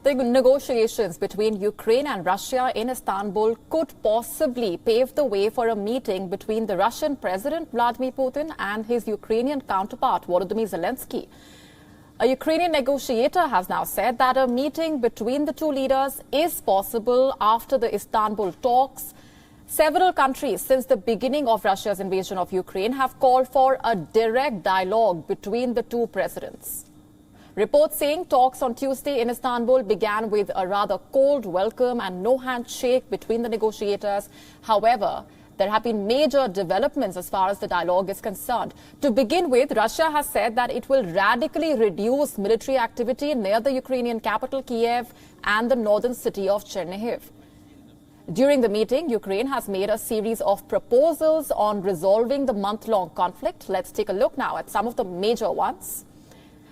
The negotiations between Ukraine and Russia in Istanbul could possibly pave the way for a meeting between the Russian President Vladimir Putin and his Ukrainian counterpart Volodymyr Zelensky. A Ukrainian negotiator has now said that a meeting between the two leaders is possible after the Istanbul talks. Several countries since the beginning of Russia's invasion of Ukraine have called for a direct dialogue between the two presidents. Reports saying talks on Tuesday in Istanbul began with a rather cold welcome and no handshake between the negotiators. However, there have been major developments as far as the dialogue is concerned. To begin with, Russia has said that it will radically reduce military activity near the Ukrainian capital, Kyiv, and the northern city of Chernihiv. During the meeting, Ukraine has made a series of proposals on resolving the month-long conflict. Let's take a look now at some of the major ones.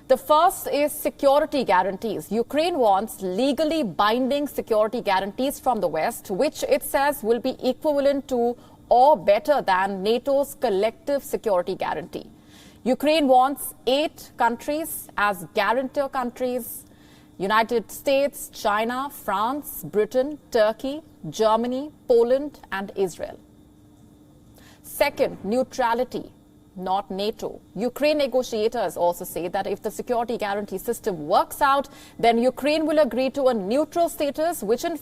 The first is security guarantees. Ukraine wants legally binding security guarantees from the West, which it says will be equivalent to or better than NATO's collective security guarantee. Ukraine wants 8 countries as guarantor countries: United States, China, France, Britain, Turkey, Germany, Poland, and Israel. Second, neutrality, not NATO. Ukraine negotiators also say that if the security guarantee system works out, then Ukraine will agree to a neutral status, which in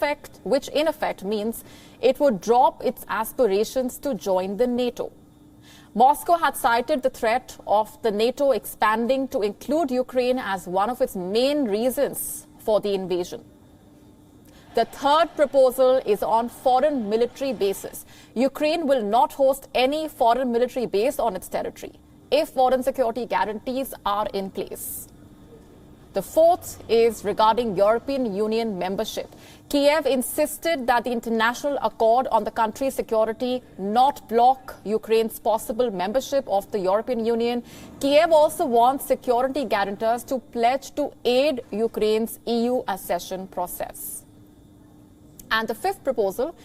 effect means it would drop its aspirations to join the NATO. Moscow had cited the threat of the NATO expanding to include Ukraine as one of its main reasons for the invasion. The third proposal is on foreign military bases. Ukraine will not host any foreign military base on its territory if foreign security guarantees are in place. The fourth is regarding European Union membership. Kyiv insisted that the international accord on the country's security not block Ukraine's possible membership of the European Union. Kyiv also wants security guarantors to pledge to aid Ukraine's EU accession process. And the fifth proposal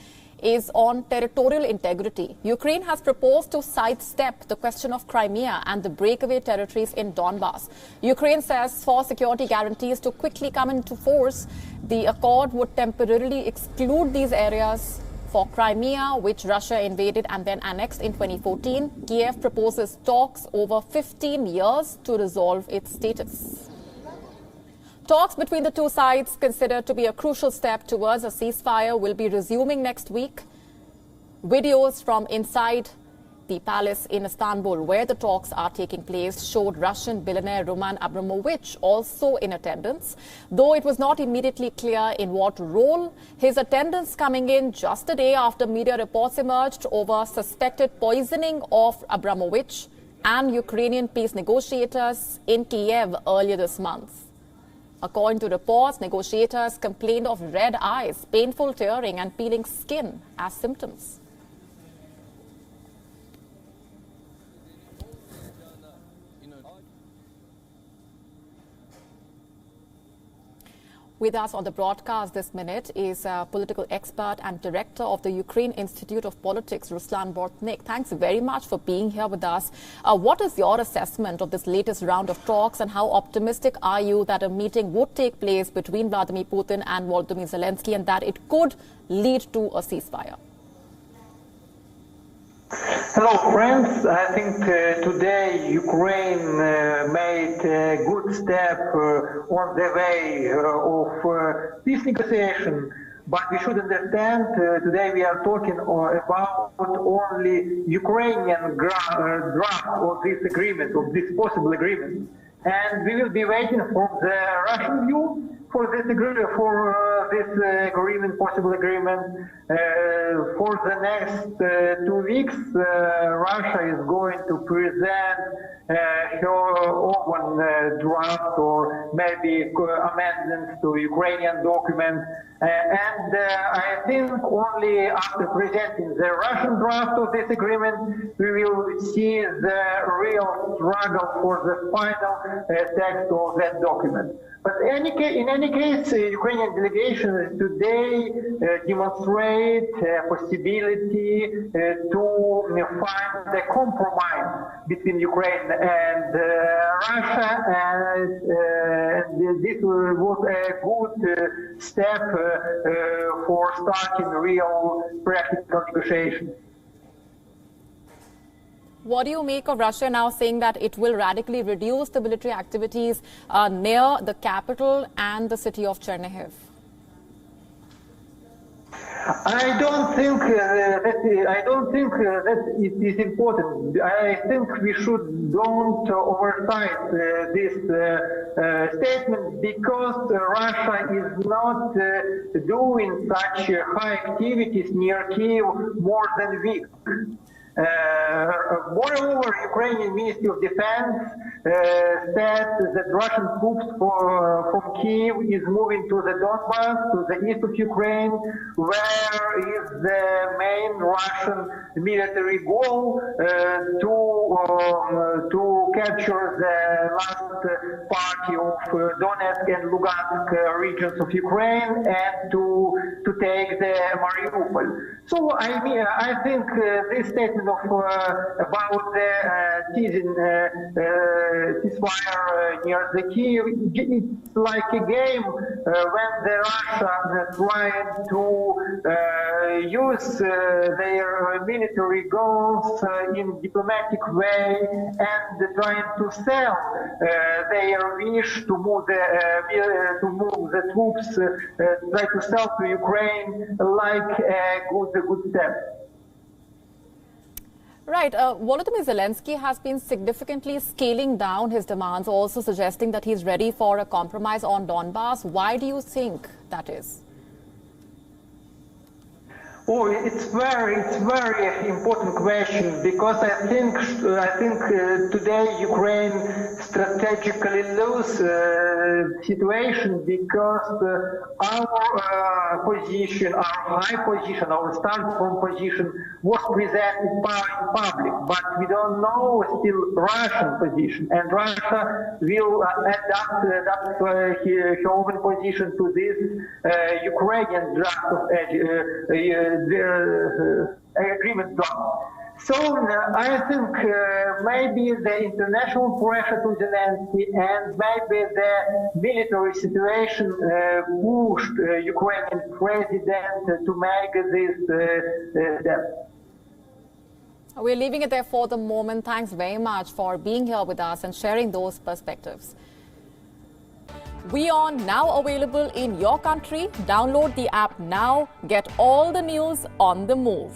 is on territorial integrity. Ukraine has proposed to sidestep the question of Crimea and the breakaway territories in Donbass. Ukraine says for security guarantees to quickly come into force, the accord would temporarily exclude these areas. For Crimea, which Russia invaded and then annexed in 2014, Kyiv proposes talks over 15 years to resolve its status. Talks between the two sides, considered to be a crucial step towards a ceasefire, will be resuming next week. Videos from inside the palace in Istanbul, where the talks are taking place, showed Russian billionaire Roman Abramovich also in attendance, though it was not immediately clear in what role. His attendance coming in just a day after media reports emerged over suspected poisoning of Abramovich and Ukrainian peace negotiators in Kyiv earlier this month. According to reports, negotiators complained of red eyes, painful tearing, and peeling skin as symptoms. With us on the broadcast this minute is a political expert and director of the Ukraine Institute of Politics, Ruslan Bortnik. Thanks very much for being here with us. What is your assessment of this latest round of talks, and how optimistic are you that a meeting would take place between Vladimir Putin and Volodymyr Zelensky and that it could lead to a ceasefire? Hello, friends. I think today Ukraine made a good step on the way of peace negotiation. But we should understand today we are talking about only Ukrainian draft of this agreement, of this possible agreement. And we will be waiting for the Russian view for this agreement, possible agreement. For the next 2 weeks, Russia is going to present her own draft or maybe amendments to Ukrainian documents. And I think only after presenting the Russian draft of this agreement, we will see the real struggle for the final text of that document. But in any case, Ukrainian delegation today demonstrate possibility to find a compromise between Ukraine and Russia, and this was a good step for starting real practical negotiations. What do you make of Russia now saying that it will radically reduce the military activities near the capital and the city of Chernihiv? I don't think that it is important. I think we should don't oversight this statement, because Russia is not doing such high activities near Kyiv more than a week. Moreover, Ukrainian Ministry of Defense said that Russian troops from Kyiv is moving to the Donbas, to the east of Ukraine, where is the main Russian military goal to capture the last party of Donetsk and Lugansk regions of Ukraine, and to take the Mariupol. So I think this statement about the ceasefire near the Kyiv, it's like a game when the Russia trying to use their military goals in diplomatic way, and trying to sell their wish to move the troops, try to sell to Ukraine like a good step. Right. Volodymyr Zelensky has been significantly scaling down his demands, also suggesting that he's ready for a compromise on Donbas. Why do you think that is? Oh, it's very important question, because I think today Ukraine strategically lose situation, because our position, our high position, our standpoint position was presented in public, but we don't know still Russian position, and Russia will adapt her own position to this Ukrainian draft of agreement draft. So I think maybe the international pressure to Zelensky and maybe the military situation pushed Ukrainian president to make this step. We're leaving it there for the moment. Thanks very much for being here with us and sharing those perspectives. WION now available in your country. Download the app now. Get all the news on the move.